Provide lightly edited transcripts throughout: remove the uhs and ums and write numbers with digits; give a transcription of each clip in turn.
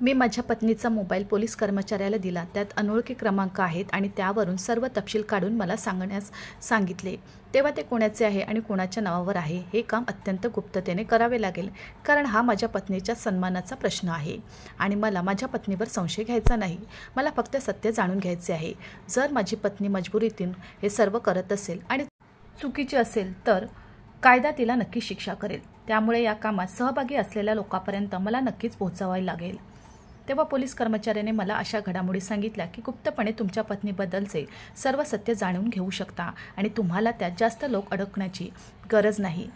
मी माझ्या पत्नीचा mobile police कर्मचाऱ्याला दिला. त्यात अनोळखी क्रमांक आहेत आणि त्यावरून सर्व तपशील काढून मला सांगण्यास सांगितले. तेव्हा ते कोणाचे आहे आणि कोणाच्या नावावर आहे हे काम अत्यंत गुप्ततेने करावे लागेल, कारण हा माझ्या पत्नीच्या सन्मानाचा प्रश्न आहे आणि मला माझ्या पत्नीवर संशय घ्यायचा नाही. मला फक्त सत्य जाणून घ्यायचे आहे. जर माझी पत्नी मजबुरीतून हे सर्व करत असेल आणि चुकीची असेल तर कायदा तिला नक्की शिक्षा करेल. त्यामुळे या कामात सहभागी असलेल्या लोकांपर्यंत मला नक्कीच पोहोचवावे लागेल. तेव्हा पोलीस कर्मचाऱ्याने मला अशा घडामोडी सांगितल्या की गुप्तपणे तुमच्या पत्नीबद्दलचे सर्व सत्य जाणून घेऊ शकता आणि तुम्हाला त्यात जास्त लोक अडकण्याची गरज नाही.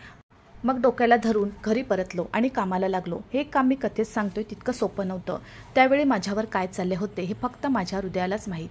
मग डोक्याला धरून घरी परतलो आणि कामाला लागलो. हे काम मी कथेत सांगतोय तितकं सोपं नव्हतं. त्यावेळी माझ्यावर काय चालले होते हे फक्त माझ्या हृदयालाच माहीत.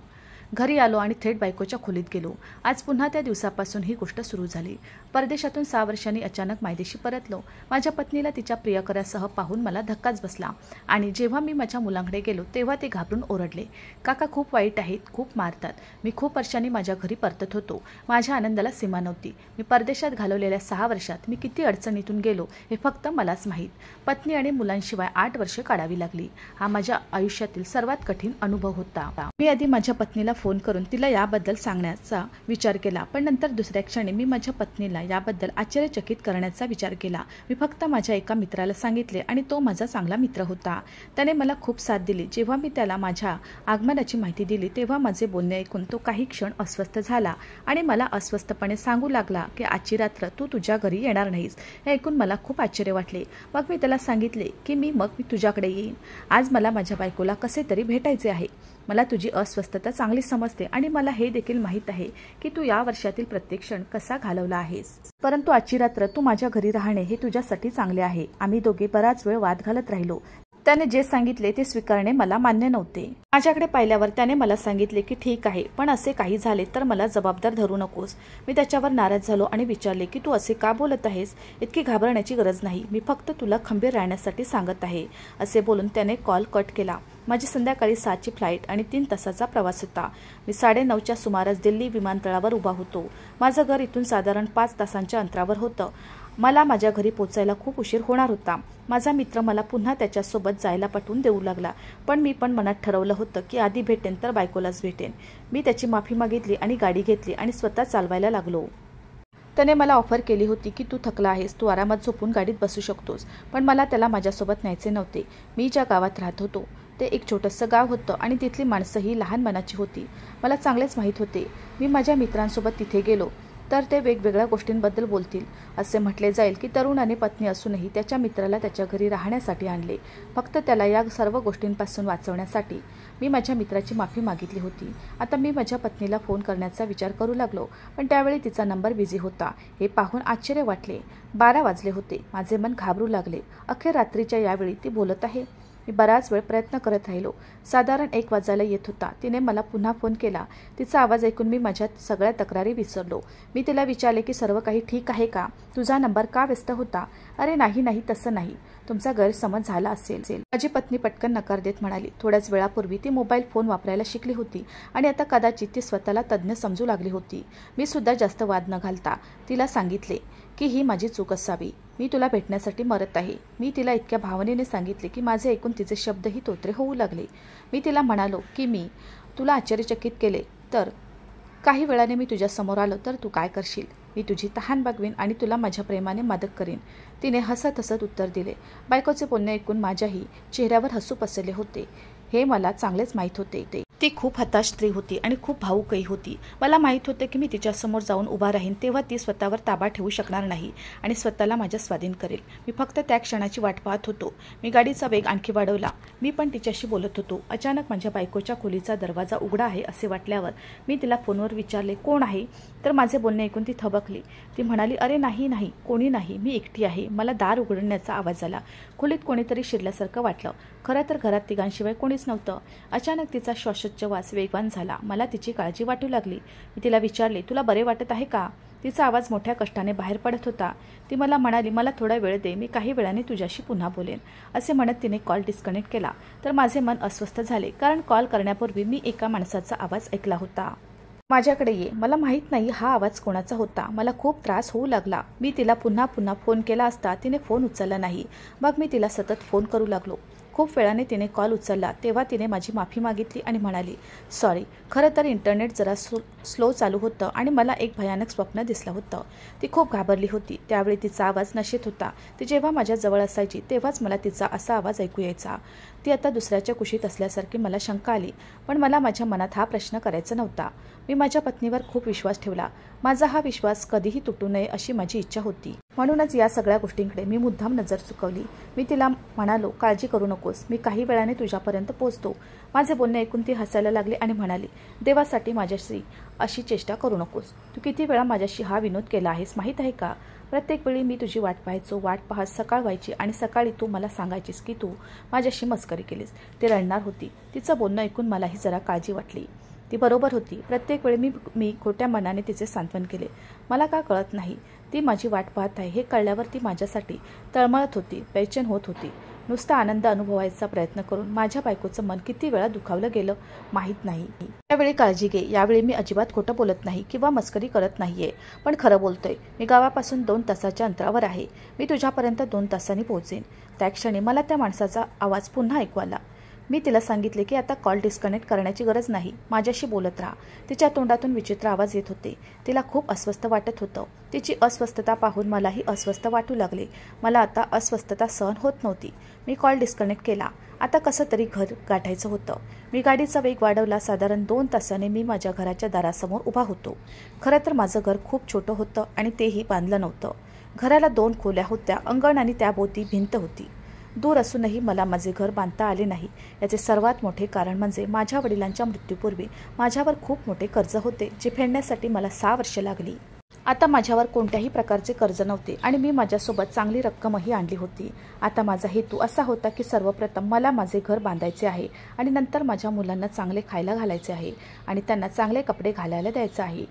घरी आलो आणि थेट बायकोच्या खोलीत गेलो. आज पुन्हा त्या दिवसापासून ही गोष्ट सुरू झाली. परदेशातून 6 वर्षांनी अचानक मायदेशी परतलो. माझ्या पत्नीला तिच्या प्रियकरासह पाहून मला धक्काच बसला आणि जेव्हा मी माझ्या मुलांकडे गेलो तेव्हा ते घाबरून ओरडले, काका खूप वाईट आहेत, खूप मारतात. मी खूप वर्षांनी माझ्या घरी परतत होतो. माझ्या आनंदाला सीमा नव्हती. मी परदेशात घालवलेल्या 6 वर्षात मी किती अडचणीतून गेलो हे फक्त मलाच माहीत. पत्नी आणि मुलांशिवाय 8 वर्षे काढावी लागली. हा माझ्या आयुष्यातील सर्वात कठीण अनुभव होता. मी आधी माझ्या पत्नीला फोन करून तिला याबद्दल सांगण्याचा विचार केला, पण नंतर दुसऱ्या क्षणी मी माझ्या पत्नीला याबद्दल आश्चर्यचकित करण्याचा विचार केला. मी फक्त माझ्या एका मित्राला सांगितले आणि तो माझा चांगला मित्र होता. त्याने मला खूप साथ दिली. जेव्हा मी त्याला माझ्या आगमनाची माहिती दिली तेव्हा माझे बोलणे ऐकून तो काही क्षण अस्वस्थ झाला आणि मला अस्वस्थपणे सांगू लागला की आजची रात्र तू तुझ्या घरी येणार नाहीस. हे ऐकून मला खूप आश्चर्य वाटले. मग मी त्याला सांगितले की मी तुझ्याकडे येईन. आज मला माझ्या बायकोला कसे तरी भेटायचे आहे. मला तुझी अस्वस्थता चांगली समजते आणि मला हे देखील माहीत आहे की तू या वर्षातील प्रत्येक क्षण कसा घालवला आहेस. परंतु आजची रात्र तू माझ्या घरी राहणे हे तुझ्यासाठी चांगले आहे. आम्ही दोघे बराच वेळ वाद घालत राहिलो. त्याने जे सांगितले ते स्वीकारणे मला मान्य नव्हते. माझ्याकडे पाहिल्यावर त्याने मला सांगितले की ठीक आहे, पण असे काही झाले तर मला जबाबदार धरू नकोस. मी त्याच्यावर नाराज झालो आणि विचारले की तू असे का बोलत आहेस. इतकी घाबरण्याची गरज नाही. मी फक्त तुला खंबीर राहण्यासाठी सांगत आहे. असे बोलून त्याने कॉल कट केला. माझी संध्याकाळी 7ची फ्लाईट आणि 3 तासाचा प्रवास होता. मी 9:30च्या सुमारास दिल्ली विमानतळावर उभा होतो. माझं घर इथून साधारण 5 तासांच्या अंतरावर होतं. मला माझ्या घरी पोचायला खूप उशीर होणार होता. माझा मित्र मला पुन्हा त्याच्यासोबत जायला पटवून देऊ लागला, पण मी मनात ठरवलं होतं की आधी भेटेन तर बायकोलाच भेटेन. मी त्याची माफी मागितली आणि गाडी घेतली आणि स्वतः चालवायला लागलो. त्याने मला ऑफर केली होती की तू थकला आहेस, तू आरामात झोपून गाडीत बसू शकतोस, पण मला त्याला माझ्यासोबत न्यायचे नव्हते. मी ज्या गावात राहत होतो ते एक छोटंसं गाव होतं आणि तिथली माणसंही लहान मनाची होती. मला चांगलेच माहीत होते. मी माझ्या मित्रांसोबत तिथे गेलो तर ते वेगवेगळ्या गोष्टींबद्दल बोलतील. असे म्हटले जाईल की तरुणाने पत्नी असूनही त्याच्या मित्राला त्याच्या घरी राहण्यासाठी आणले, फक्त त्याला या सर्व गोष्टींपासून वाचवण्यासाठी. मी माझ्या मित्राची माफी मागितली होती. आता मी माझ्या पत्नीला फोन करण्याचा विचार करू लागलो, पण त्यावेळी तिचा नंबर बिझी होता. हे पाहून आश्चर्य वाटले. 12 वाजले होते. माझे मन घाबरू लागले. अखेर रात्रीच्या यावेळी ती बोलत आहे. मी बराच वेळ प्रयत्न करत राहिलो. साधारण 1 वाजायला येत होता. तिने मला पुन्हा फोन केला. तिचा आवाज ऐकून मी माझ्या सगळ्या तक्रारी विसरलो. मी तिला विचारले की सर्व काही ठीक आहे का, तुझा नंबर का व्यस्त होता. अरे नाही तसं नाही, तुमचा गैरसमज झाला असेल. माझी पत्नी पटकन नकार देत म्हणाली, थोड्याच वेळापूर्वी ती मोबाईल फोन वापरायला शिकली होती आणि आता कदाचित ती स्वतःला तज्ज्ञ समजू लागली होती. मी सुद्धा जास्त वाद न घालता तिला सांगितले की ही माझी चूक असावी. मी तुला भेटण्यासाठी मरत आहे. मी तिला इतक्या भावनेने सांगितले की माझे ऐकून तिचे शब्दही तोत्रे होऊ लागले. मी तिला म्हणालो की मी तुला आश्चर्यचकित केले तर काही वेळाने मी तुझ्यासमोर आलो तर तू काय करशील. मी तुझी तहान भागवीन आणि तुला माझ्या प्रेमाने मदत करीन. तिने हसत हसत उत्तर दिले. बायकोचे बोलणे ऐकून माझ्याही चेहऱ्यावर हसू पसरले होते. हे मला चांगलेच माहीत होते. ती खूप हताश स्त्री होती आणि खूप भावुकही होती. मला माहीत होते की मी तिच्यासमोर जाऊन उभा राहीन तेव्हा ती स्वतःवर ताबा ठेवू शकणार नाही आणि स्वतःला माझ्या स्वाधीन करेल. मी फक्त त्या क्षणाची वाट पाहत होतो. मी गाडीचा वेग आणखी वाढवला. मी पण तिच्याशी बोलत होतो. अचानक माझ्या बायकोच्या खोलीचा दरवाजा उघडा आहे असे वाटल्यावर मी तिला फोनवर विचारले, कोण आहे. तर माझे बोलणे ऐकून ती थबकली. ती म्हणाली, अरे नाही कोणी नाही, मी एकटी आहे. मला दार उघडण्याचा आवाज आला. खोलीत कोणीतरी शिरल्यासारखं वाटलं. खरं तर घरात तिघांशिवाय कोणीच नव्हतं. अचानक तिचा श्वासोच्छवास वेगवान झाला. मला तिची काळजी वाटू लागली. मी तिला विचारले, तुला बरे वाटत आहे का. तिचा आवाज मोठ्या कष्टाने बाहेर पडत होता. ती मला म्हणाली, मला थोडा वेळ दे, मी काही वेळाने तुझ्याशी पुन्हा बोलेन. असे म्हणत तिने कॉल डिस्कनेक्ट केला. तर माझे मन अस्वस्थ झाले, कारण कॉल करण्यापूर्वी मी एका माणसाचा आवाज ऐकला होता. माझ्याकडे ये. मला माहीत नाही हा आवाज कोणाचा होता. मला खूप त्रास होऊ लागला. मी तिला पुन्हा फोन केला असता तिने फोन उचलला नाही. मग मी तिला सतत फोन करू लागलो. खूप वेळाने तिने कॉल उचलला तेव्हा तिने माझी माफी मागितली आणि म्हणाली, सॉरी, खरं तर इंटरनेट जरा स्लो चालू होतं आणि मला एक भयानक स्वप्न दिसलं होतं. ती खूप घाबरली होती. त्यावेळी तिचा आवाज नशेत होता. ती जेव्हा माझ्याजवळ असायची तेव्हाच मला तिचा असा आवाज ऐकू यायचा. ती आता दुसऱ्याच्या कुशीत असल्यासारखी मला शंका आली, पण मला माझ्या मनात हा प्रश्न करायचा नव्हता. मी माझ्या पत्नीवर खूप विश्वास ठेवला. माझा हा विश्वास कधीही तुटू नये अशी माझी इच्छा होती. म्हणूनच या सगळ्या गोष्टींकडे मी मुद्दाम नजर चुकवली. मी तिला म्हणालो, काळजी करू नकोस, मी काही वेळाने तुझ्यापर्यंत पोहोचतो. माझे बोलणे ऐकून ती हसायला लागली आणि म्हणाली, देवासाठी माझ्याशी अशी चेष्टा करू नकोस. तू किती वेळा माझ्याशी हा विनोद केला आहेस माहीत आहे का? प्रत्येक वेळी मी तुझी वाट पाहायचो. वाट पाहत सकाळ व्हायची आणि सकाळी तू मला सांगायचीस की तू माझ्याशी मस्करी केलीस. ती रडणार होती. तिचं बोलणं ऐकून मलाही जरा काळजी वाटली. ती बरोबर होती. प्रत्येक वेळी मी खोट्या मनाने तिचे सांत्वन केले. मला का कळत नाही, ती माझी वाट पाहत आहे हे कळल्यावर ती माझ्यासाठी तळमळत होती, बेचैन होत होती. नुसता आनंद अनुभवायचा प्रयत्न करून माझ्या बायकोचं मन किती वेळा दुखावलं गेलं माहीत नाही. त्यावेळी काळजी घे. यावेळी मी अजिबात खोटं बोलत नाही किंवा मस्करी करत नाहीये, पण खरं बोलतोय. मी गावापासून 2 तासाच्या अंतरावर आहे. मी तुझ्यापर्यंत 2 तासांनी पोहोचेन. त्या क्षणी मला त्या माणसाचा आवाज पुन्हा ऐकू आला. मी तिला सांगितले की आता कॉल डिस्कनेक्ट करण्याची गरज नाही, माझ्याशी बोलत राहा. तिच्या तोंडातून विचित्र आवाज येत होते. तिला खूप अस्वस्थ वाटत होतं. तिची अस्वस्थता पाहून मलाही अस्वस्थ वाटू लागले. मला आता अस्वस्थता सहन होत नव्हती. मी कॉल डिस्कनेक्ट केला. आता कसं तरी घर गाठायचं होतं. मी गाडीचा वेग वाढवला. साधारण 2 तासाने मी माझ्या घराच्या दारासमोर उभा होतो. खरं तर माझं घर खूप छोटं होतं आणि तेही बांधलं नव्हतं. घराला 2 खोल्या होत्या, अंगण आणि त्याभोवती भिंत होती. दूर असूनही मला माझे घर बांधता आले नाही. याचे सर्वात मोठे कारण म्हणजे माझ्या वडिलांच्या मृत्यूपूर्वी माझ्यावर खूप मोठे कर्ज होते, जे फेडण्यासाठी मला 6 वर्षे लागली. आता माझ्यावर कोणत्याही प्रकारचे कर्ज नव्हते आणि मी माझ्यासोबत चांगली रक्कमही आणली होती. आता माझा हेतू असा होता की सर्वप्रथम मला माझे घर बांधायचे आहे आणि नंतर माझ्या मुलांना चांगले खायला घालायचे आहे आणि त्यांना चांगले कपडे घालायला द्यायचे आहे.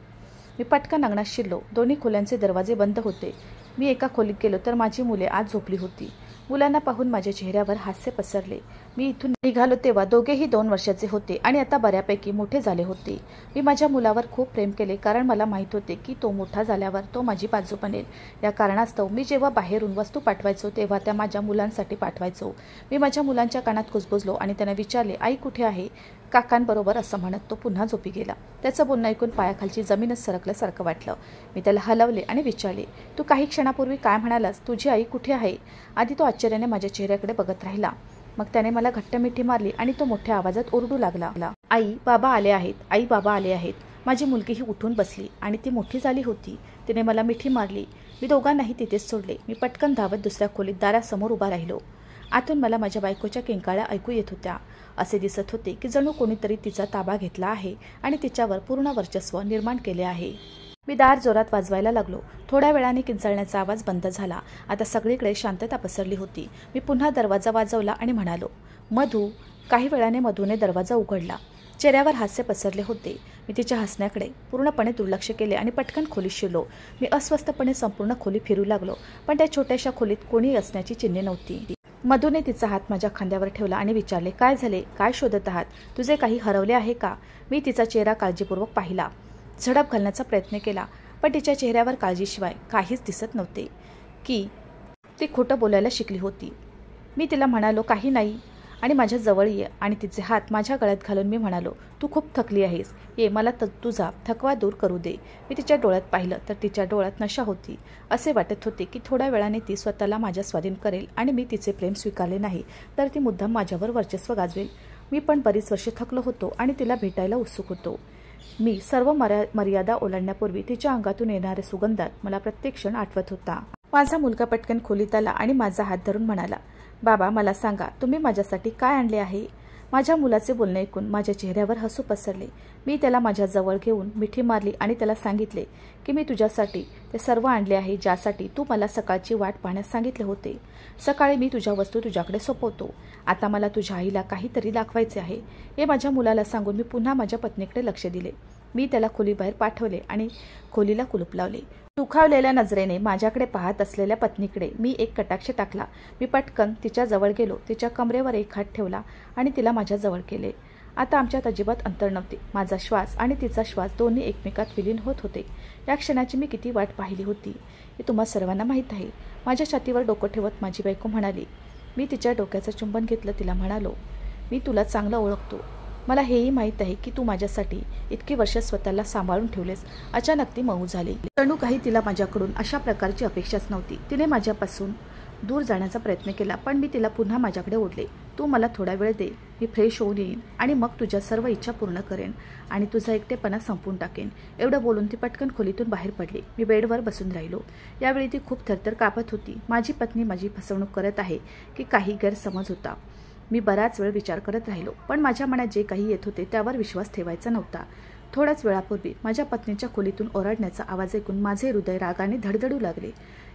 मी पटकन अंगणात शिरलो. दोन्ही खोल्यांचे दरवाजे बंद होते. मी एका खोलीत गेलो तर माझी मुले आत झोपली होती. मुलांना पाहून माझ्या चेहऱ्यावर हास्य पसरले. मी इथून निघालो तेव्हा दोघेही 2 वर्षाचे होते आणि आता बऱ्यापैकी मोठे झाले होते. मी माझ्या मुलावर खूप प्रेम केले, कारण मला माहीत होते की तो मोठा झाल्यावर तो माझी बाजू बनेल. या कारणास्तव मी जेव्हा बाहेरून वस्तू पाठवायचो तेव्हा त्या माझ्या मुलांसाठी पाठवायचो. मी माझ्या मुलांच्या कानात कुजबुजलो आणि त्यांना विचारले, आई कुठे आहे? काकांबरोबर असं म्हणत तो पुन्हा झोपी गेला. त्याचं बोलणं ऐकून पायाखालची जमीनच सरकल्यासारखं वाटलं. मी त्याला हलवले आणि विचारले, तू काही क्षणापूर्वी काय म्हणालास? तुझी आई कुठे आहे? आधी तो आश्चर्याने माझ्या चेहऱ्याकडे बघत राहिला. मग त्याने मला घट्ट मिठी मारली आणि तो मोठ्या आवाजात ओरडू लागला, आई बाबा आले आहेत, आई बाबा आले आहेत. माझी मुलगीही उठून बसली आणि ती मोठी झाली होती. तिने मला मिठी मारली. मी दोघांनाही तिथेच सोडले. मी पटकन धावत दुसऱ्या खोलीत दारासमोर उभा राहिलो. आतून मला माझ्या बायकोच्या किंकाळ्या ऐकू येत होत्या. असे दिसत होते की जणू कोणीतरी तिचा ताबा घेतला आहे आणि तिच्यावर पूर्ण वर्चस्व निर्माण केले आहे. मी दार जोरात वाजवायला लागलो. थोड्या वेळाने किंचाळण्याचा आवाज बंद झाला. आता सगळीकडे शांतता पसरली होती. मी पुन्हा दरवाजा वाजवला आणि म्हणालो, मधू. काही वेळाने मधूने दरवाजा उघडला. चेहऱ्यावर हास्य पसरले होते. मी तिच्या हसण्याकडे पूर्णपणे दुर्लक्ष केले आणि पटकन खोलीत शिरलो. मी अस्वस्थपणे संपूर्ण खोली फिरू लागलो, पण त्या छोट्याशा खोलीत कोणी असण्याची चिन्हे नव्हती. मधूने तिचा हात माझ्या खांद्यावर ठेवला आणि विचारले, काय झाले? काय शोधत आहात? तुझे काही हरवले आहे का? मी तिचा चेहरा काळजीपूर्वक पाहिला. झडप घालण्याचा प्रयत्न केला, पण तिच्या चेहऱ्यावर काळजीशिवाय काहीच दिसत नव्हते. की ती खोटं बोलायला शिकली होती. मी तिला म्हणालो, काही नाही, आणि माझ्या जवळ ये. आणि तिचे हात माझ्या गळ्यात घालून मी म्हणालो, तू खूप थकली आहेस, ये मला तुझा थकवा दूर करू दे. मी तिच्या डोळ्यात पाहिलं तर तिच्या डोळ्यात नशा होती. असे वाटत होते की थोड्या वेळाने ती स्वतःला माझ्या स्वाधीन करेल आणि मी तिचे प्रेम स्वीकारले नाही तर ती मुद्दाम माझ्यावर वर्चस्व गाजवेल. मी पण बरीच वर्षे थकलो होतो आणि तिला भेटायला उत्सुक होतो. मी सर्व मर्यादा ओलांडण्यापूर्वी तिच्या अंगातून येणाऱ्या सुगंधात मला प्रत्येक क्षण आठवत होता. माझा मुलगा पटकन खोलीत आला आणि माझा हात धरून म्हणाला, बाबा मला सांगा, तुम्ही माझ्यासाठी काय आणले आहे? माझ्या मुलाचे बोलणे ऐकून माझ्या चेहऱ्यावर हसू पसरले. मी त्याला माझ्या जवळ घेऊन मिठी मारली आणि त्याला सांगितले की मी तुझ्यासाठी ते सर्व आणले आहे ज्यासाठी तू मला सकाळची वाट पाहण्यास सांगितले होते. सकाळी मी तुझ्या वस्तू तुझ्याकडे सोपवतो. आता मला तुझ्या आईला काहीतरी दाखवायचे आहे. हे माझ्या मुलाला सांगून मी पुन्हा माझ्या पत्नीकडे लक्ष दिले. मी त्याला खोलीबाहेर पाठवले आणि खोलीला कुलूप लावले. दुखावलेल्या नजरेने माझ्याकडे पाहत असलेल्या पत्नीकडे मी एक कटाक्ष टाकला. मी पटकन तिच्या जवळ गेलो. तिच्या कमरेवर एक हात ठेवला आणि तिला माझ्या जवळ केले. आता आमच्यात अजिबात अंतर नव्हते. माझा श्वास आणि तिचा श्वास दोन्ही एकमेकात विलीन होत होते. या क्षणाची मी किती वाट पाहिली होती हे तुम्हा सर्वांना माहीत आहे. माझ्या छातीवर डोकं ठेवत माझी बायको म्हणाली, मी तिच्या डोक्याचं चुंबन घेतलं. तिला म्हणालो, मी तुला चांगलं ओळखतो. मला हेही माहीत आहे की तू माझ्यासाठी इतकी वर्ष स्वतःला सांभाळून ठेवलेस. अचानक ती मऊ झाली. जणू काही तिला माझ्याकडून अशा प्रकारची अपेक्षाच नव्हती. तिने माझ्यापासून दूर जाण्याचा प्रयत्न केला, पण मी तिला पुन्हा माझ्याकडे ओढले. तू मला थोडा वेळ दे, मी फ्रेश होऊन येईन आणि मग तुझ्या सर्व इच्छा पूर्ण करेन आणि तुझा एकटेपणा संपवून टाकेन. एवढं बोलून ती पटकन खोलीतून बाहेर पडली. मी बेडवर बसून राहिलो. यावेळी ती खूप थरथर कापत होती. माझी पत्नी माझी फसवणूक करत आहे की काही गैरसमज होता. मी बराच वेळ विचार करत राहिलो, पण माझ्या मनात जे काही येत होते त्यावर विश्वास ठेवायचा नव्हता. थोड्याच वेळापूर्वी माझ्या पत्नीच्या खोलीतून ओरडण्याचा आवाज ऐकून माझे हृदय रागाने धडधडू लागले.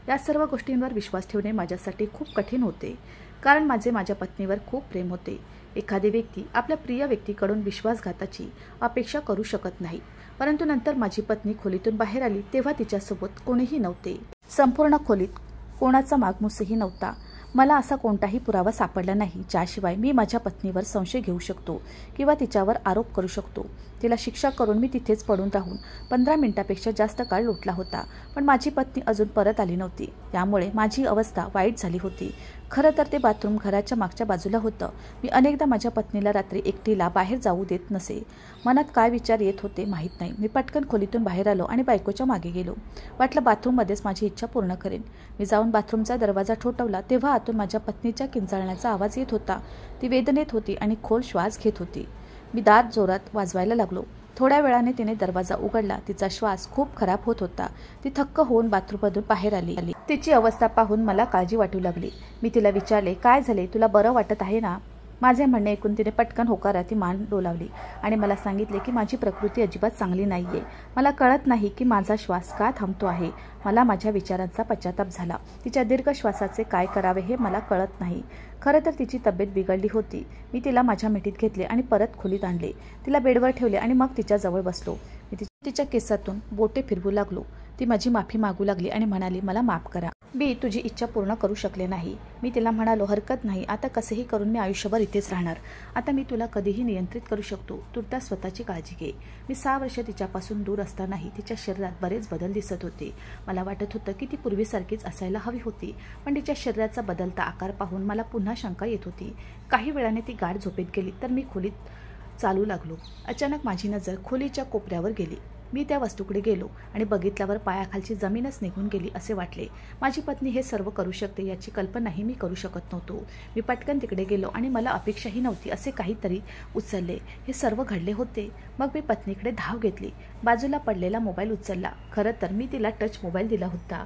या सर्व गोष्टींवर विश्वास ठेवणे माझ्यासाठी खूप कठीण होते, कारण माझ्या पत्नीवर खूप प्रेम होते. एखादी व्यक्ती आपल्या प्रिय व्यक्तीकडून विश्वासघाताची अपेक्षा करू शकत नाही. परंतु नंतर माझी पत्नी खोलीतून बाहेर आली तेव्हा तिच्यासोबत कोणीही नव्हते. संपूर्ण खोलीत कोणाचा मागमूसही नव्हता. मला असा कोणताही पुरावा सापडला नाही ज्याशिवाय मी माझ्या पत्नीवर संशय घेऊ शकतो किंवा तिच्यावर आरोप करू शकतो. तिला शिक्षा करून मी तिथेच पडून राहून 15 मिनिटापेक्षा जास्त काळ लोटला होता, पण माझी पत्नी अजून परत आली नव्हती. त्यामुळे माझी अवस्था वाईट झाली होती. खरं तर ते बाथरूम घराच्या मागच्या बाजूला होतं. मी अनेकदा माझ्या पत्नीला रात्री एकटीला बाहेर जाऊ देत नसे. मनात काय विचार येत होते माहीत नाही. मी पटकन खोलीतून बाहेर आलो आणि बायकोच्या मागे गेलो. वाटलं बाथरूममध्येच माझी इच्छा पूर्ण करेन. मी जाऊन बाथरूमचा दरवाजा ठोठावला तेव्हा आतून माझ्या पत्नीच्या किंचाळण्याचा आवाज येत होता. ती वेदनेत होती आणि खोल श्वास घेत होती. मी दार जोरात वाजवायला लागलो. थोड्या वेळाने तिने दरवाजा उघडला. तिचा श्वास खूप खराब होत होता. ती थक्क होऊन बाथरूममधून बाहेर आली. तिची अवस्था पाहून मला काळजी वाटू लागली. मी तिला विचारले, काय झाले, तुला बरं वाटत आहे ना? माझे म्हणणे ऐकून तिने पटकन होकाराती मान डोलावली आणि मला सांगितले की माझी प्रकृती अजिबात चांगली नाहीये. मला कळत नाही की माझा श्वास का थांबतो आहे. मला माझ्या विचारांचा पश्चाताप झाला. तिच्या दीर्घ श्वासाचे काय करावे हे मला कळत नाही. खरं तर तिची तब्येत बिघडली होती. मी तिला माझ्या मिठीत घेतले आणि परत खोलीत आणले. तिला बेडवर ठेवले आणि मग तिच्या जवळ बसलो. मी तिच्या केसातून बोटे फिरवू लागलो. ती माझी माफी मागू लागली आणि म्हणाली, मला माफ करा. मी तुझी इच्छा पूर्ण करू शकले नाही. मी तिला म्हणालो, हरकत नाही, आता कसेही करून मी आयुष्यभर इथेच राहणार. आता मी तुला कधीही नियंत्रित करू शकतो. तुर्तास स्वतःची काळजी घे. मी 6 वर्ष तिच्यापासून दूर असतानाही तिच्या शरीरात बरेच बदल दिसत होते. मला वाटत होतं की ती पूर्वीसारखीच असायला हवी होती, पण तिच्या शरीराचा बदलता आकार पाहून मला पुन्हा शंका येत होती. काही वेळाने ती गाढ झोपेत गेली तर मी खोलीत चालू लागलो. अचानक माझी नजर खोलीच्या कोपऱ्यावर गेली. मी त्या वस्तूकडे गेलो आणि बघितल्यावर पायाखालची जमीनच निघून गेली असे वाटले. माझी पत्नी हे सर्व करू शकते याची कल्पनाही मी करू शकत नव्हतो. मी पटकन तिकडे गेलो आणि मला अपेक्षाही नव्हती असे काहीतरी उचलले. हे सर्व घडले होते. मग मी पत्नीकडे धाव घेतली. बाजूला पडलेला मोबाईल उचलला. खरं तर मी तिला टच मोबाईल दिला होता.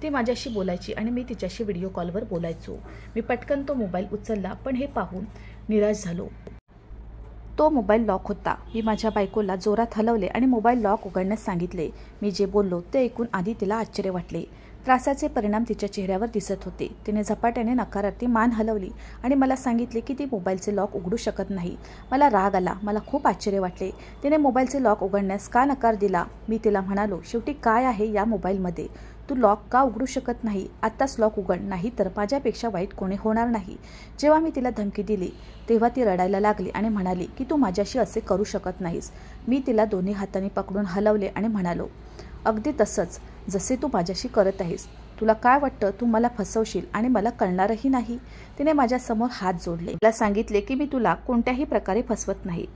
ती माझ्याशी बोलायची आणि मी तिच्याशी व्हिडिओ कॉलवर बोलायचो. मी पटकन तो मोबाईल उचलला, पण हे पाहून निराश झालो. तो मोबाईल लॉक होता. मी माझ्या बायकोला जोरात हलवले आणि मोबाईल लॉक उघडण्यास सांगितले. मी जे बोललो ते ऐकून आधी तिला आश्चर्य वाटले. त्रासाचे परिणाम तिच्या चेहऱ्यावर दिसत होते. तिने झपाट्याने नकारार्थी मान हलवली आणि मला सांगितले की ती मोबाईलचे लॉक उघडू शकत नाही. मला राग आला. मला खूप आश्चर्य वाटले. तिने मोबाईलचे लॉक उघडण्यास का नकार दिला? मी तिला म्हणालो, शेवटी काय आहे या मोबाईलमध्ये? तू लॉक का उघडू शकत नाही? आत्ताच लॉक उघड, नाही तर माझ्यापेक्षा वाईट कोणी होणार नाही. जेव्हा मी तिला धमकी दिली तेव्हा ती रडायला लागली आणि म्हणाली की तू माझ्याशी असे करू शकत नाहीस. मी तिला दोन्ही हातांनी पकडून हलवले आणि म्हणालो, अगदी तसंच जसे तू माझ्याशी करत आहेस. तुला काय वाटतं, तू मला फसवशील आणि मला कळणारही नाही? तिने माझ्यासमोर हात जोडले. मला सांगितले की मी तुला कोणत्याही प्रकारे फसवत नाही.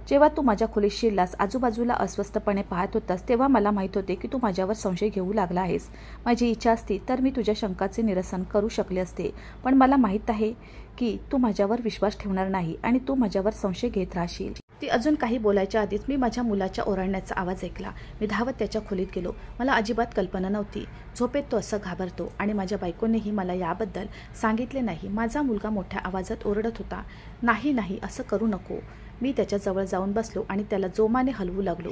जेव्हा तू माझ्या खोलीत शिरलास, आजूबाजूला अस्वस्थपणे पाहत होतास, तेव्हा मला माहीत होते की तू माझ्यावर संशय घेऊ लागला आहेस. माझी इच्छा असती तर मी तुझ्या शंकाचे निरसन करू शकले असते, पण मला माहीत आहे की तू माझ्यावर विश्वास ठेवणार नाही आणि तू माझ्यावर संशय घेत राहशील. ती अजून काही बोलायच्या आधीच मी माझ्या मुलाच्या ओरडण्याचा आवाज ऐकला. मी धावत त्याच्या खोलीत गेलो. मला अजिबात कल्पना नव्हती झोपेत तो असं घाबरतो आणि माझ्या बायकोनेही मला याबद्दल सांगितले नाही. माझा मुलगा मोठ्या आवाजात ओरडत होता, नाही नाही, असं करू नको. मी त्याच्याजवळ जाऊन बसलो आणि त्याला जोमाने हलवू लागलो.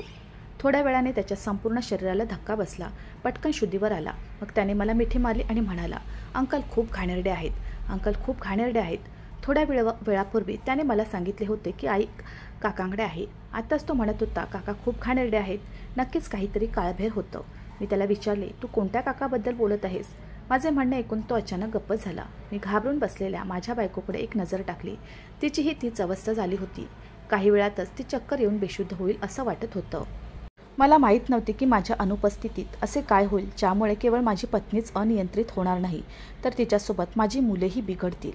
थोड्या वेळाने त्याच्या संपूर्ण शरीराला धक्का बसला. पटकन शुद्धीवर आला. मग त्याने मला मिठी मारली आणि म्हणाला, अंकल खूप घाणेरडे आहेत, अंकल खूप घाणेरडे आहेत. थोड्या वेळापूर्वी त्याने मला सांगितले होते की आई काकांकडे आहे. आताच तो म्हणत होता, काका खूप घाणेरडे आहेत. नक्कीच काहीतरी काळभेर होतं. मी त्याला विचारले, तू कोणत्या काकाबद्दल बोलत आहेस? माझे म्हणणे ऐकून तो अचानक गप्प झाला. मी घाबरून बसलेल्या माझ्या बायकोकडे एक नजर टाकली. तिचीही तीच अवस्था झाली होती. काही वेळातच ती चक्कर येऊन बेशुद्ध होईल असं वाटत होतं. मला माहीत नव्हते की माझ्या अनुपस्थितीत असे काय होईल ज्यामुळे केवळ माझी पत्नीच अनियंत्रित होणार नाही, तर तिच्यासोबत माझी मुलेही बिघडतील.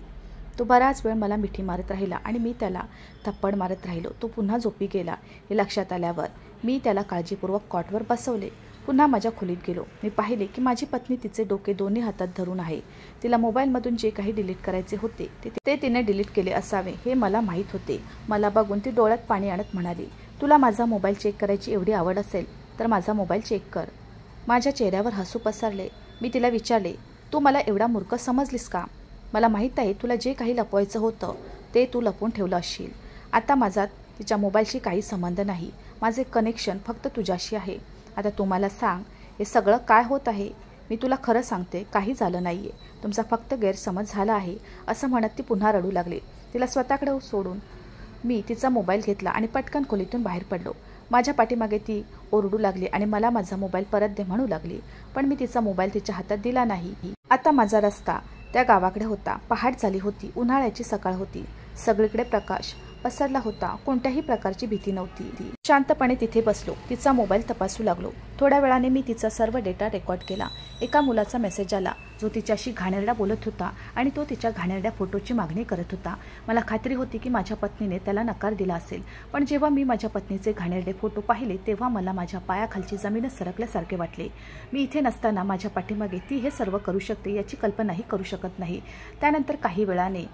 तो बराच वेळ मला मिठी मारत राहिला आणि मी त्याला थप्पड मारत राहिलो. तो पुन्हा झोपी गेला हे लक्षात आल्यावर मी त्याला काळजीपूर्वक कॉटवर बसवले. पुन्हा माझ्या खोलीत गेलो. मी पाहिले की माझी पत्नी तिचे डोके दोन्ही हातात धरून आहे. तिला मोबाईलमधून जे काही डिलीट करायचे होते ते तिने डिलीट केले असावे हे मला माहीत होते. मला बघून ती डोळ्यात पाणी आणत म्हणाली, तुला माझा मोबाईल चेक करायची एवढी आवड असेल तर माझा मोबाईल चेक कर. माझ्या चेहऱ्यावर हसू पसरले. मी तिला विचारले, तू मला एवढा मूर्ख समजलीस का? मला माहीत आहे तुला जे काही लपवायचं होतं ते तू लपवून ठेवलं असशील. आता माझा तिच्या मोबाईलशी काही संबंध नाही. माझे कनेक्शन फक्त तुझ्याशी आहे. आता तू मला सांग हे सगळं काय होत आहे? मी तुला खरं सांगते, काही झालं नाही आहे. तुमचा फक्त गैरसमज झाला आहे असं म्हणत ती पुन्हा रडू लागली. तिला स्वतःकडे सोडून मी तिचा मोबाईल घेतला आणि पटकन खोलीतून बाहेर पडलो. माझ्या पाठीमागे ती ओरडू लागली आणि मला माझा मोबाईल परत दे म्हणू लागली. पण मी तिचा मोबाईल तिच्या हातात दिला नाही. आता माझा रस्ता त्या गावाकडे होता. पहाट झाली होती. उन्हाळ्याची सकाळ होती. सगळीकडे प्रकाश पसरला होता. कोणत्याही प्रकारची भीती नव्हती. शांतपणे तिथे बसलो. तिचा मोबाईल तपासू लागलो. थोड्या वेळाने मी तिचा सर्व डेटा रेकॉर्ड केला. एका मुलाचा मेसेज आला जो तिच्याशी घाणेरडा बोलत होता आणि तो तिच्या घाणेरड्या फोटोची मागणी करत होता. मला खात्री होती की माझ्या पत्नीने त्याला नकार दिला असेल. पण जेव्हा मी माझ्या पत्नीचे घाणेरडे फोटो पाहिले तेव्हा मला माझ्या पायाखालची जमीनच सरकल्यासारखे वाटले. मी इथे नसताना माझ्या पाठीमागे ती हे सर्व करू शकते याची कल्पनाही करू शकत नाही. त्यानंतर काही वेळाने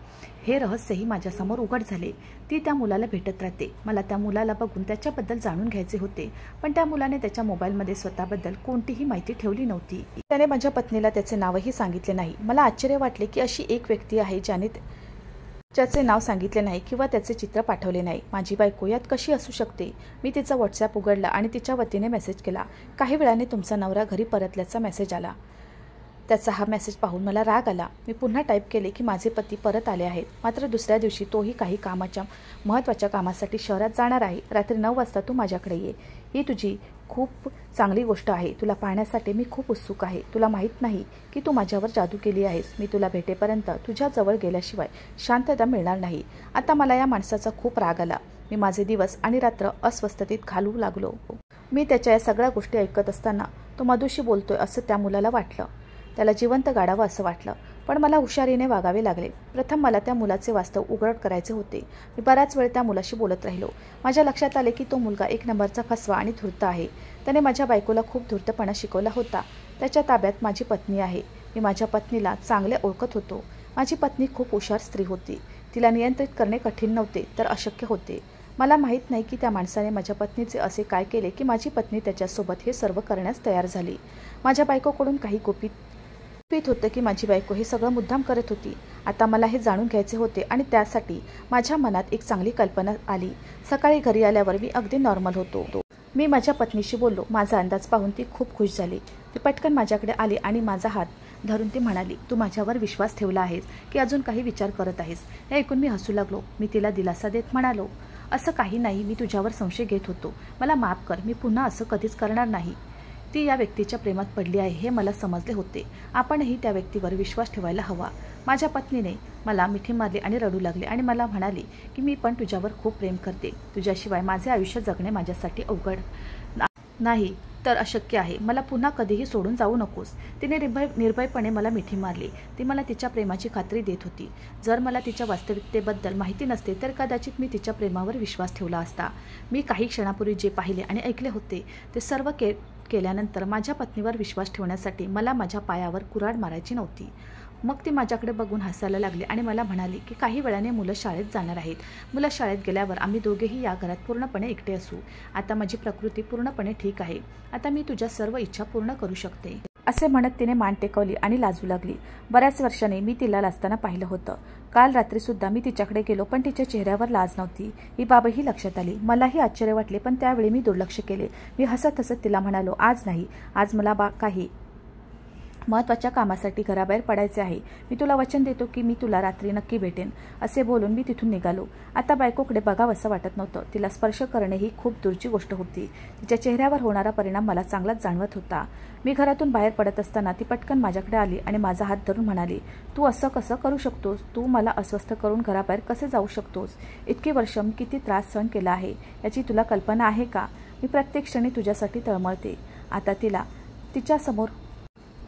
हे रहस्यही माझ्यासमोर उघड झाले. ती त्या मुलाला भेटत राहते. मला त्या मुलाला बघून त्याच्याबद्दल जाणून घ्यायचे होते. पण त्या मुलाने त्याच्या मोबाईलमध्ये स्वतःबद्दल कोणतीही माहिती ठेवली नव्हती. त्याने माझ्या पत्नीला त्याचे नावही सांगितले नाही. मला आश्चर्य वाटले की अशी एक व्यक्ती आहे ज्याचे नाव सांगितले नाही किंवा त्याचे चित्र पाठवले नाही. माझी बायको यात कशी असू शकते? मी तिचा व्हॉट्सॲप उघडला आणि तिच्या वतीने मेसेज केला. काही वेळाने तुमचा नवरा घरी परतल्याचा मेसेज आला. त्याचा हा मेसेज पाहून मला राग आला. मी पुन्हा टाईप केले की माझे पती परत आले आहेत. मात्र दुसऱ्या दिवशी तोही काही महत्त्वाच्या कामासाठी शहरात जाणार आहे. रात्री 9 वाजता तू माझ्याकडे ये. ही तुझी खूप चांगली गोष्ट आहे. तुला पाहण्यासाठी मी खूप उत्सुक आहे. तुला माहीत नाही की तू माझ्यावर जादू केली आहेस. मी तुला भेटेपर्यंत तुझ्याजवळ गेल्याशिवाय शांतता मिळणार नाही. आता मला या माणसाचा खूप राग आला. मी माझे दिवस आणि रात्र अस्वस्थतेत घालवू लागलो. मी त्याच्या या सगळ्या गोष्टी ऐकत असताना तो मधुशी बोलतोय असं त्या मुलाला वाटलं. त्याला जिवंत गाडावं असं वाटलं. पण मला हुशारीने वागावे लागले. प्रथम मला त्या मुलाचे वास्तव उघड करायचे होते. मी बराच वेळ त्या मुलाशी बोलत राहिलो. माझ्या लक्षात आले की तो मुलगा एक नंबरचा फसवा आणि धूर्त आहे. त्याने माझ्या बायकोला खूप धूर्तपणा शिकवला होता. त्याच्या ताब्यात माझी पत्नी आहे. मी माझ्या पत्नीला चांगले ओळखत होतो. माझी पत्नी खूप हुशार स्त्री होती. तिला नियंत्रित करणे कठीण नव्हते तर अशक्य होते. मला माहीत नाही की त्या माणसाने माझ्या पत्नीचे असे काय केले की माझी पत्नी त्याच्यासोबत हे सर्व करण्यास तयार झाली. माझ्या बायकोकडून काही गुपित होतं की माझी बायको हे सगळं मुद्दाम करत होती. आता मला हे जाणून घ्यायचे होते आणि त्यासाठी माझ्या मनात एक चांगली कल्पना आली. सकाळी घरी आल्यावर मी अगदी नॉर्मल होतो. मी माझ्या पत्नीशी बोललो. माझा अंदाज पाहून ती खूप खुश झाली. ती पटकन माझ्याकडे आली आणि माझा हात धरून ती म्हणाली, तू माझ्यावर विश्वास ठेवला आहेस की अजून काही विचार करत आहेस? हे ऐकून मी हसू लागलो. मी तिला दिलासा देत म्हणालो, असं काही नाही. मी तुझ्यावर संशय घेत होतो. मला माफ कर. मी पुन्हा असं कधीच करणार नाही. ती या व्यक्तीच्या प्रेमात पडली आहे हे मला समजले होते. आपणही त्या व्यक्तीवर विश्वास ठेवायला हवा. माझ्या पत्नीने मला मिठी मारली आणि रडू लागले आणि मला म्हणाली की मी पण तुझ्यावर खूप प्रेम करते. तुझ्याशिवाय माझे आयुष्य जगणे माझ्यासाठी अवघड नाही तर अशक्य आहे. मला पुन्हा कधीही सोडून जाऊ नकोस. तिने निर्भयपणे मला मिठी मारली. ती मला तिच्या प्रेमाची खात्री देत होती. जर मला तिच्या वास्तविकतेबद्दल माहिती नसते तर कदाचित मी तिच्या प्रेमावर विश्वास ठेवला असता. मी काही क्षणापूर्वी जे पाहिले आणि ऐकले होते ते सर्व केल्यानंतर माझ्या पत्नीवर विश्वास ठेवण्यासाठी मला माझ्या पायावर कुऱ्हाड मारायची नव्हती. मग ती माझ्याकडे बघून हसायला लागली आणि मला म्हणाली की काही वेळाने मुलं शाळेत जाणार आहेत. मुलं शाळेत गेल्यावर आम्ही दोघेही या घरात पूर्णपणे एकटे असू. आता माझी प्रकृती पूर्णपणे ठीक आहे. आता मी तुझ्या सर्व इच्छा पूर्ण करू शकते. असे म्हणत तिने मान टेकवली आणि लाजू लागली. बऱ्याच वर्षांनी मी तिला लाजताना पाहिलं होतं. काल रात्री सुद्धा मी तिच्याकडे गेलो पण तिच्या चेहऱ्यावर लाज नव्हती. ही बाबही लक्षात आली. मलाही आश्चर्य वाटले पण त्यावेळी मी दुर्लक्ष केले. मी हसत हसत तिला म्हणालो, आज नाही. आज मला काही महत्त्वाच्या कामासाठी घराबाहेर पडायचे आहे. मी तुला वचन देतो की मी तुला रात्री नक्की भेटेन. असे बोलून मी तिथून निघालो. आता बायकोकडे बघावंसं वाटत नव्हतं. तिला स्पर्श करणे ही खूप दूरची गोष्ट होती. तिच्या चेहऱ्यावर होणारा परिणाम मला चांगलाच जाणवत होता. मी घरातून बाहेर पडत असताना ती पटकन माझ्याकडे आली आणि माझा हात धरून म्हणाली, तू असं कसं करू शकतोस? तू मला अस्वस्थ करून घराबाहेर कसे जाऊ शकतोस? इतकी वर्ष मी किती त्रास सहन केला आहे याची तुला कल्पना आहे का? मी प्रत्येक क्षणी तुझ्यासाठी तळमळते. आता तिला तिच्यासमोर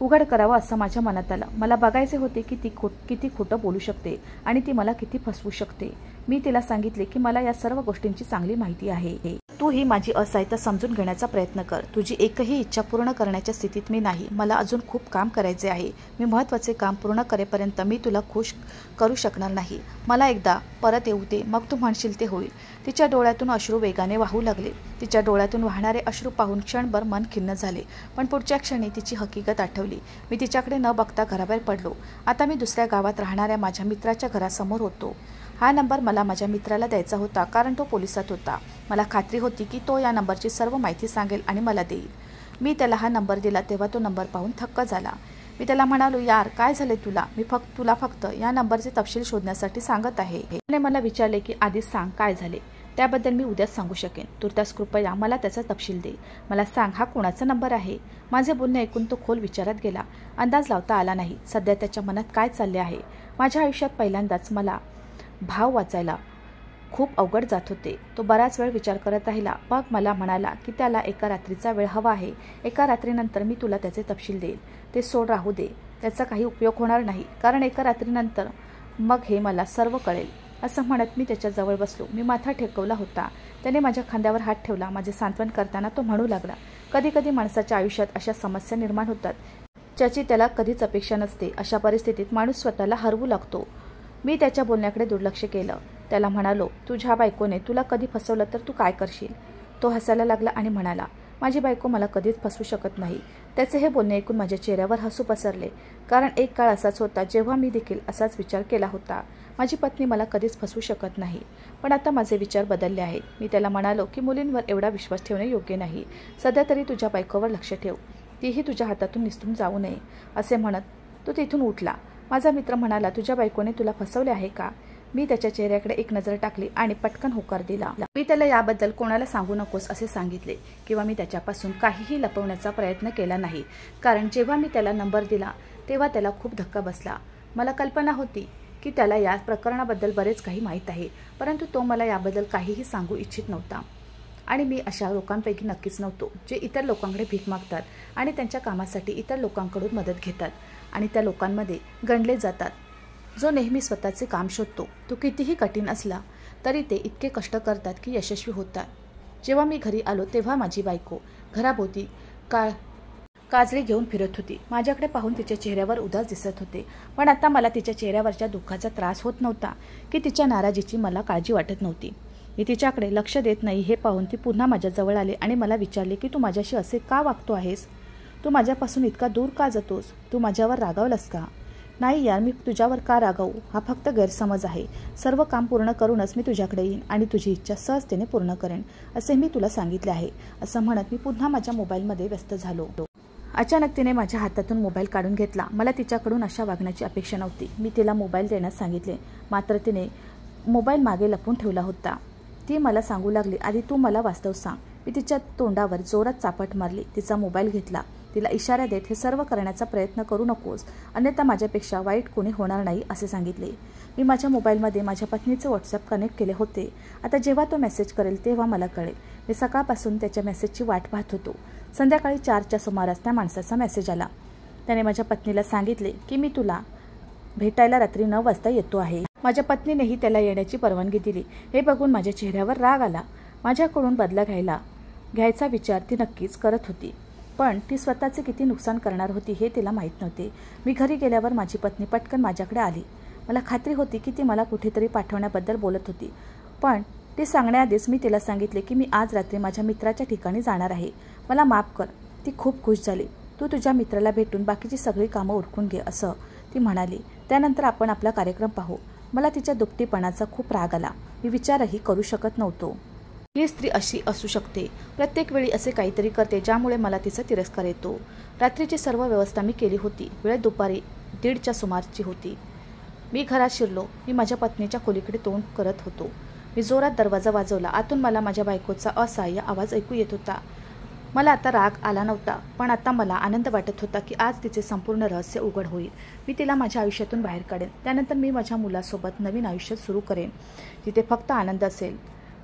उघड करावं असं माझ्या मनात आलं. मला बघायचे होते की ती किती खोटं बोलू शकते आणि ती मला किती फसवू शकते. मी तिला सांगितले की मला या सर्व गोष्टींची चांगली माहिती आहे. तू ही माझी असहायता समजून घेण्याचा प्रयत्न कर. तुझी एकही इच्छा पूर्ण करण्याच्या स्थितीत मी नाही. मला अजून खूप काम करायचे आहे. मी महत्त्वाचे काम पूर्ण करेपर्यंत मी तुला खुश करू शकणार नाही. मला एकदा परत येऊ दे, मग तू म्हणशील ते होईल. तिच्या डोळ्यातून अश्रू वेगाने वाहू लागले. तिच्या डोळ्यातून वाहणारे अश्रू पाहून क्षणभर मन खिन्न झाले. पण पुढच्या क्षणी तिची हकीकत आठवली. मी तिच्याकडे न बघता घराबाहेर पडलो. आता मी दुसऱ्या गावात राहणाऱ्या माझ्या मित्राच्या घरासमोर होतो. हा नंबर मला माझ्या मित्राला द्यायचा होता, कारण तो पोलिसात होता. मला खात्री होती की तो या नंबरची सर्व माहिती सांगेल आणि मला देईल. मी त्याला हा नंबर दिला तेव्हा तो नंबर पाहून थक्क झाला. मी त्याला म्हणालो, यार काय झाले तुला? मी तुला फक्त या नंबरचे तपशील शोधण्यासाठी सांगत आहे. त्याने मला विचारले की आधीच सांग काय झाले. त्याबद्दल मी उद्याच सांगू शकेन. तुर्तास कृपया मला त्याचा तपशील दे. मला सांग हा कोणाचा नंबर आहे? माझे बोलणे ऐकून तो खोल विचारात गेला. अंदाज लावता आला नाही सध्या त्याच्या मनात काय चालले आहे. माझ्या आयुष्यात पहिल्यांदाच मला भाव वाचायला खूप अवघड जात होते. तो बराच वेळ विचार करत राहिला. मग मला म्हणाला की त्याला एका रात्रीचा वेळ हवा आहे. एका रात्रीनंतर मी तुला त्याचे तपशील देईल. ते सोड राहू दे. त्याचा काही उपयोग होणार नाही, कारण एका रात्रीनंतर मग हे मला सर्व कळेल. असं म्हणत मी त्याच्या जवळ बसलो. मी माथा टेकवला होता. त्याने माझ्या खांद्यावर हात ठेवला. माझे सांत्वन करताना तो म्हणू लागला, कधी कधी माणसाच्या आयुष्यात अशा समस्या निर्माण होतात ज्याची त्याला कधीच अपेक्षा नसते. अशा परिस्थितीत माणूस स्वतःला हरवू लागतो. मी त्याच्या बोलण्याकडे दुर्लक्ष केलं. त्याला म्हणालो, तुझ्या बायकोने तुला कधी फसवलं तर तू काय करशील? तो हसायला लागला आणि म्हणाला, माझी बायको मला कधीच फसवू शकत नाही. त्याचे हे बोलणे ऐकून माझ्या चेहऱ्यावर हसू पसरले, कारण एक काळ असाच होता जेव्हा मी देखील असाच विचार केला होता. माझी पत्नी मला कधीच फसवू शकत नाही. पण आता माझे विचार बदलले आहेत. मी त्याला म्हणालो की मुलींवर एवढा विश्वास ठेवणे योग्य नाही. सध्या तरी तुझ्या बायकोवर लक्ष ठेव. तीही तुझ्या हातातून निसटून जाऊ नये. असे म्हणत तो तिथून उठला. माझा मित्र म्हणाला, तुझ्या बायकोने तुला फसवले आहे का? मी त्याच्या चेहऱ्याकडे एक नजर टाकली आणि पटकन होकार दिला. मी त्याला याबद्दल कोणाला सांगू नकोस असे सांगितले, किंवा मी त्याच्यापासून काहीही लपवण्याचा प्रयत्न केला नाही, कारण जेव्हा मी त्याला नंबर दिला तेव्हा त्याला खूप धक्का बसला. मला कल्पना होती की त्याला या प्रकरणाबद्दल बरेच काही माहीत आहे, परंतु तो मला याबद्दल काहीही सांगू इच्छित नव्हता. आणि मी अशा लोकांपैकी नक्कीच नव्हतो जे इतर लोकांकडे भीक मागतात आणि त्यांच्या कामासाठी इतर लोकांकडून मदत घेतात आणि त्या लोकांमध्ये गणले जातात. जो नेहमी स्वतःचे काम शोधतो, तो कितीही कठीण असला तरी ते इतके कष्ट करतात की यशस्वी होतात. जेव्हा मी घरी आलो तेव्हा माझी बायको घराभोवती काजळी घेऊन फिरत होती. माझ्याकडे पाहून तिच्या चेहऱ्यावर उदास दिसत होते, पण आता मला तिच्या चेहऱ्यावरच्या दुःखाचा त्रास होत नव्हता की तिच्या नाराजीची मला काळजी वाटत नव्हती. मी तिच्याकडे लक्ष देत नाही हे पाहून ती पुन्हा माझ्याजवळ आली आणि मला विचारले की तू माझ्याशी असे का वागतो आहेस? तू माझ्यापासून इतका दूर का जातोस? तू माझ्यावर रागावलंस का? नाही यार, मी तुझ्यावर का रागावू? हा फक्त गैरसमज आहे. सर्व काम पूर्ण करूनच मी तुझ्याकडे येईन आणि तुझी इच्छा सहजतेने पूर्ण करेन असे मी तुला सांगितले आहे. असं म्हणत मी पुन्हा माझ्या मोबाईलमध्ये व्यस्त झालो. अचानक तिने माझ्या हातातून मोबाईल काढून घेतला. मला तिच्याकडून अशा वागण्याची अपेक्षा नव्हती. मी तिला मोबाईल देण्यास सांगितले, मात्र तिने मोबाईल मागे लपवून ठेवला होता. ती मला सांगू लागली, आधी तू मला वास्तव सांग. मी तिच्या तोंडावर जोरात चापट मारली. तिचा मोबाईल घेतला. तिला इशारा देत हे सर्व करण्याचा प्रयत्न करू नकोस, अन्यथा माझ्यापेक्षा वाईट कोणी होणार नाही असे सांगितले. मी माझ्या मोबाईलमध्ये माझ्या पत्नीचे व्हॉट्सअप कनेक्ट केले होते. आता जेव्हा तो मेसेज करेल तेव्हा मला कळेल. मी सकाळपासून त्याच्या मेसेजची वाट पाहत होतो. संध्याकाळी 4च्या सुमारास त्या माणसाचा मेसेज आला. त्याने माझ्या पत्नीला सांगितले की मी तुला भेटायला रात्री 9 वाजता येतो आहे. माझ्या पत्नीनेही त्याला येण्याची परवानगी दिली. हे बघून माझ्या चेहऱ्यावर राग आला. माझ्याकडून बदला घ्यायचा विचार ती नक्कीच करत होती, पण ती स्वतःचे किती नुकसान करणार होती हे तिला माहीत नव्हते. मी घरी गेल्यावर माझी पत्नी पटकन माझ्याकडे आली. मला खात्री होती की ती मला कुठेतरी पाठवण्याबद्दल बोलत होती, पण ती सांगण्याआधीच मी तिला सांगितले की मी आज रात्री माझ्या मित्राच्या ठिकाणी जाणार आहे. मला माफ कर. ती खूप खुश झाली. तू तुझ्या मित्राला भेटून बाकीची सगळी कामं उरकून घे असं ती म्हणाली. त्यानंतर आपण आपला कार्यक्रम पाहू. मला तिच्या दुपटीपणाचा खूप राग आला. मी विचारही करू शकत नव्हतो. ही स्त्री अशी असू शकते, प्रत्येक वेळी असे काहीतरी करते ज्यामुळे मला तिचा तिरस्कार येतो. रात्रीची सर्व व्यवस्था मी केली होती. वेळ दुपारी 1:30च्या सुमारची होती. मी घरात शिरलो. मी माझ्या पत्नीच्या खोलीकडे तोंड करत होतो. मी जोरात दरवाजा वाजवला. आतून मला माझ्या बायकोचा असहाय्य आवाज ऐकू येत होता. मला आता राग आला नव्हता, पण आता मला आनंद वाटत होता की आज तिचे संपूर्ण रहस्य उघड होईल. मी तिला माझ्या आयुष्यातून बाहेर काढेन. त्यानंतर मी माझ्या मुलासोबत नवीन आयुष्य सुरू करेन, जिथे फक्त आनंद असेल.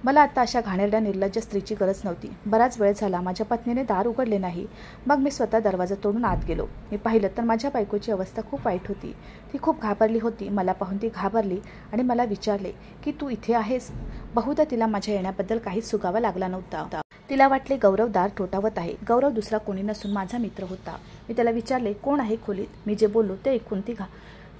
मला आता अशा घाणेरड्या निर्लज्ज स्त्रीची गरज नव्हती. बराच वेळ झाला माझ्या पत्नीने दार उघडले नाही. मग मी स्वतः दरवाजा तोडून आत गेलो. मी पाहिलं तर माझ्या बायकोची अवस्था खूप वाईट होती. ती खूप घाबरली होती. मला पाहून ती घाबरली आणि मला विचारले की तू इथे आहेस. बहुधा तिला माझ्या येण्याबद्दल काहीच सुगावा लागला नव्हता. तिला वाटले गौरव दार ठोठावत आहे. गौरव दुसरा कोणी नसून माझा मित्र होता. मी त्याला विचारले कोण आहे खोलीत. मी जे बोललो ते ऐकून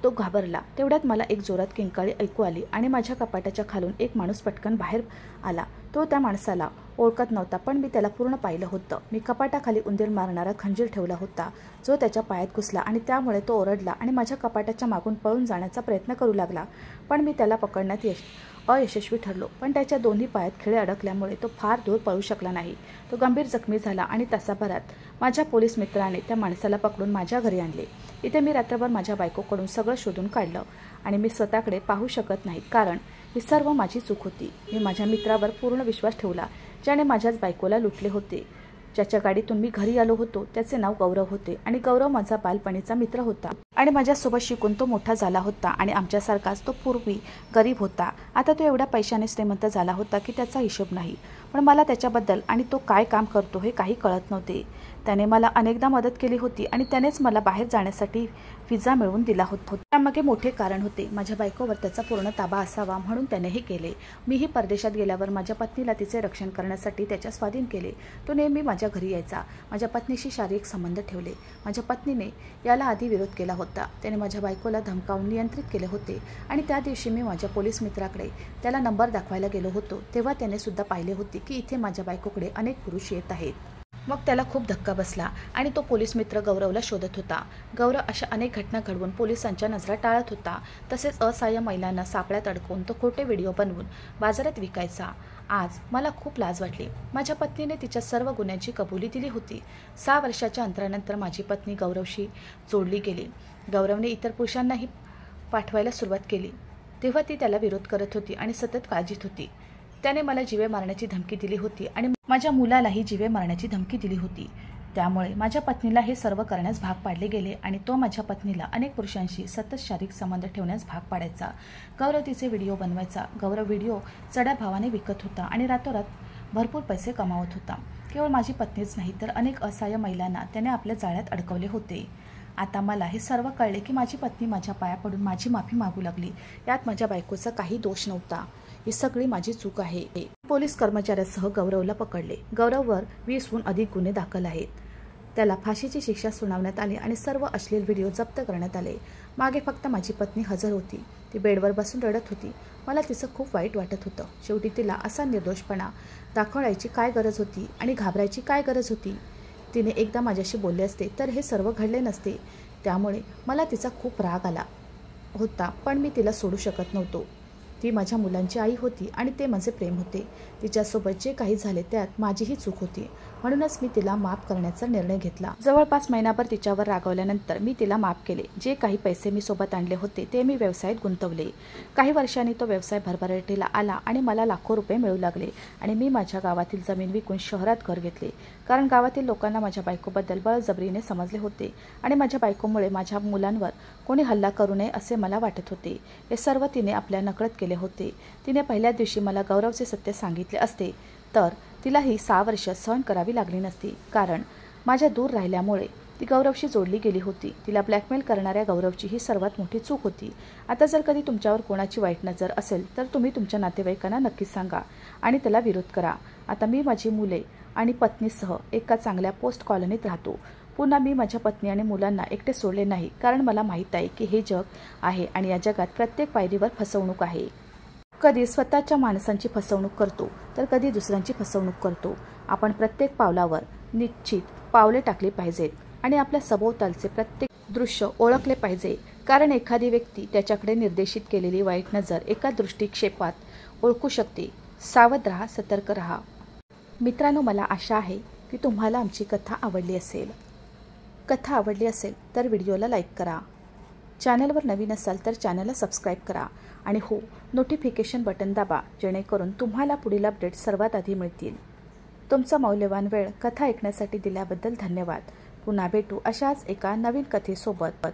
तो घाबरला. तेवढ्यात मला एक जोरात किंकाळी ऐकू आली आणि माझ्या कपाटाच्या खालून एक माणूस पटकन बाहेर आला. तो त्या माणसाला ओळखत नव्हता, पण मी त्याला पूर्ण पाहिलं होतं. मी कपाटाखाली उंदीर मारणारा खंजीर ठेवला होता, जो त्याच्या पायात घुसला आणि त्यामुळे तो ओरडला आणि माझ्या कपाटाच्या मागून पळून जाण्याचा प्रयत्न करू लागला. पण मी त्याला पकडण्यात अयशस्वी ठरलो. पण त्याच्या दोन्ही पायात खिळे अडकल्यामुळे तो फार दूर पळू शकला नाही. तो गंभीर जखमी झाला आणि तासाभरात माझ्या पोलीस मित्राने त्या माणसाला पकडून माझ्या घरी आणले. इथे मी रात्रभर माझ्या बायकोकडून सगळं शोधून काढलं आणि मी स्वतःकडे पाहू शकत नाही, कारण ही सर्व माझी चूक होती. मी माझ्या मित्रावर पूर्ण विश्वास ठेवला, ज्याने माझ्याच बायकोला लुटले होते. ज्याच्या गाडीतून मी घरी आलो होतो त्याचे नाव गौरव होते आणि गौरव माझा बालपणीचा मित्र होता आणि माझ्यासोबत शिकून तो मोठा झाला होता आणि आमच्यासारखाच तो पूर्वी गरीब होता. आता तो एवढ्या पैशाने श्रीमंत झाला होता की त्याचा हिशोब नाही. पण मला त्याच्याबद्दल आणि तो काय काम करतो हे काही कळत नव्हते. त्याने मला अनेकदा मदत केली होती आणि त्यानेच मला बाहेर जाण्यासाठी व्हिसा मिळवून दिला होता. त्यामागे मोठे कारण होते. माझ्या बायकोवर त्याचा पूर्ण ताबा असावा म्हणून त्याने हे केले. मीही परदेशात गेल्यावर माझ्या पत्नीला तिचे रक्षण करण्यासाठी त्याच्या स्वाधीन केले. तो नेहमी माझ्या घरी यायचा. माझ्या पत्नीशी शारीरिक संबंध ठेवले. माझ्या पत्नीने याला आधी विरोध केला होता. त्याने माझ्या बायकोला धमकावून नियंत्रित केले होते आणि त्या दिवशी मी माझ्या पोलीस मित्राकडे त्याला नंबर दाखवायला गेलो होतो, तेव्हा त्याने सुद्धा पाहिले होते की इथे माझ्या बायकोकडे अनेक पुरुष येत आहेत. मग त्याला खूप धक्का बसला आणि तो पोलीस मित्र गौरवला शोधत होता. गौरव अशा अनेक घटना घडवून पोलिसांच्या नजरा टाळत होता. तसेच असहाय्य महिलांना सापळ्यात अडकवून तो खोटे व्हिडिओ बनवून बाजारात विकायचा. आज मला खूप लाज वाटली. माझ्या पत्नीने तिच्या सर्व गुन्ह्यांची कबुली दिली होती. 6 वर्षाच्या अंतरानंतर माझी पत्नी गौरवशी जोडली गेली. गौरवने इतर पुरुषांनाही पाठवायला सुरुवात केली. तेव्हा ती त्याला विरोध करत होती आणि सतत काळजीत होती. त्याने मला जीवे मारण्याची धमकी दिली होती आणि माझ्या मुलालाही जीवे मारण्याची धमकी दिली होती. त्यामुळे माझ्या पत्नीला हे सर्व करण्यास भाग पाडले गेले आणि तो माझ्या पत्नीला अनेक पुरुषांशी सतत शारीरिक संबंध ठेवण्यास भाग पाडायचा. गौरव तिचे व्हिडिओ बनवायचा. गौरव व्हिडिओ चढ्या भावाने विकत होता आणि रातोरात भरपूर पैसे कमावत होता. केवळ माझी पत्नीच नाही तर अनेक असहाय्य महिलांना त्याने आपल्या जाळ्यात अडकवले होते. आता मला हे सर्व कळले की माझी पत्नी माझ्या पाया पडून माझी माफी मागू लागली. यात माझ्या बायकोचा काही दोष नव्हता. ही सगळी माझी चूक आहे. पोलीस कर्मचाऱ्यासह गौरवला पकडले. गौरववर 20हून अधिक गुन्हे दाखल आहेत. त्याला फाशीची शिक्षा सुनावण्यात आली आणि सर्व अश्लील व्हिडिओ जप्त करण्यात आले. मागे फक्त माझी पत्नी हजर होती. ती बेडवर बसून रडत होती. मला तिचं खूप वाईट वाटत होतं. शेवटी तिला असा निर्दोषपणा दाखवायची काय गरज होती आणि घाबरायची काय गरज होती. तिने एकदा माझ्याशी बोलले असते तर हे सर्व घडले नसते. त्यामुळे मला तिचा खूप राग आला होता, पण मी तिला सोडू शकत नव्हतो. ती माझ्या मुलांची आई होती आणि ते माझे प्रेम होते. तिच्यासोबत जे काही झाले त्यात माझीही चूक होती. म्हणूनच मी तिला माफ करण्याचा निर्णय घेतला. जवळपास महिनाभर तिच्यावर रागवल्यानंतर मी तिला माफ केले. जे काही पैसे मी सोबत आणले होते ते मी व्यवसायात गुंतवले. काही वर्षांनी तो व्यवसाय भरभराटीला आला आणि मला लाखो रुपये मिळू लागले आणि मी माझ्या गावातील जमीन विकून शहरात घर घेतले. कारण गावातील लोकांना माझ्या बायकोबद्दल बळजबरीने समजले होते आणि माझ्या बायकोमुळे माझ्या मुलांवर कोणी हल्ला करू नये असे मला वाटत होते. हे सर्व तिने आपल्या नकळत केले होते. तिने पहिल्या दिवशी मला गौरवचे सत्य सांगितले असते तर तिला ही 6 वर्ष सहन करावी लागली नसती. कारण माझ्या दूर राहिल्यामुळे ती गौरवशी जोडली गेली होती. तिला ब्लॅकमेल करणाऱ्या गौरवची ही सर्वात मोठी चूक होती. आता जर कधी तुमच्यावर कोणाची वाईट नजर असेल तर तुम्ही तुमच्या नातेवाईकांना नक्कीच सांगा आणि त्याला विरोध करा. आता मी माझी मुले आणि पत्नीसह एका चांगल्या पोस्ट कॉलनीत राहतो. पुन्हा मी माझ्या पत्नी आणि मुलांना एकटे सोडले नाही, कारण मला माहीत आहे की हे जग आहे आणि या जगात प्रत्येक पायरीवर फसवणूक आहे. कधी स्वतःच्या माणसांची फसवणूक करतो तर कधी दुसऱ्यांची फसवणूक करतो. आपण प्रत्येक पावलावर निश्चित पावले टाकली पाहिजेत आणि आपल्या सभोवतालचे प्रत्येक दृश्य ओळखले पाहिजे, कारण एखादी व्यक्ती त्याच्याकडे निर्देशित केलेली वाईट नजर एका दृष्टिक्षेपात ओळखू शकते. सावध राहा, सतर्क राहा. मित्रांनो, मला आशा आहे की तुम्हाला आमची कथा आवडली असेल. कथा आवडली असेल तर व्हिडिओला लाईक करा. चॅनलवर नवीन असाल तर चॅनलला सबस्क्राईब करा आणि हो, नोटिफिकेशन बटन दाबा, जेणेकरून तुम्हाला पुढील अपडेट सर्वात आधी मिळतील. तुमचा मौल्यवान वेळ कथा ऐकण्यासाठी दिल्याबद्दल धन्यवाद. पुन्हा भेटू अशाच एका नवीन कथेसोबत.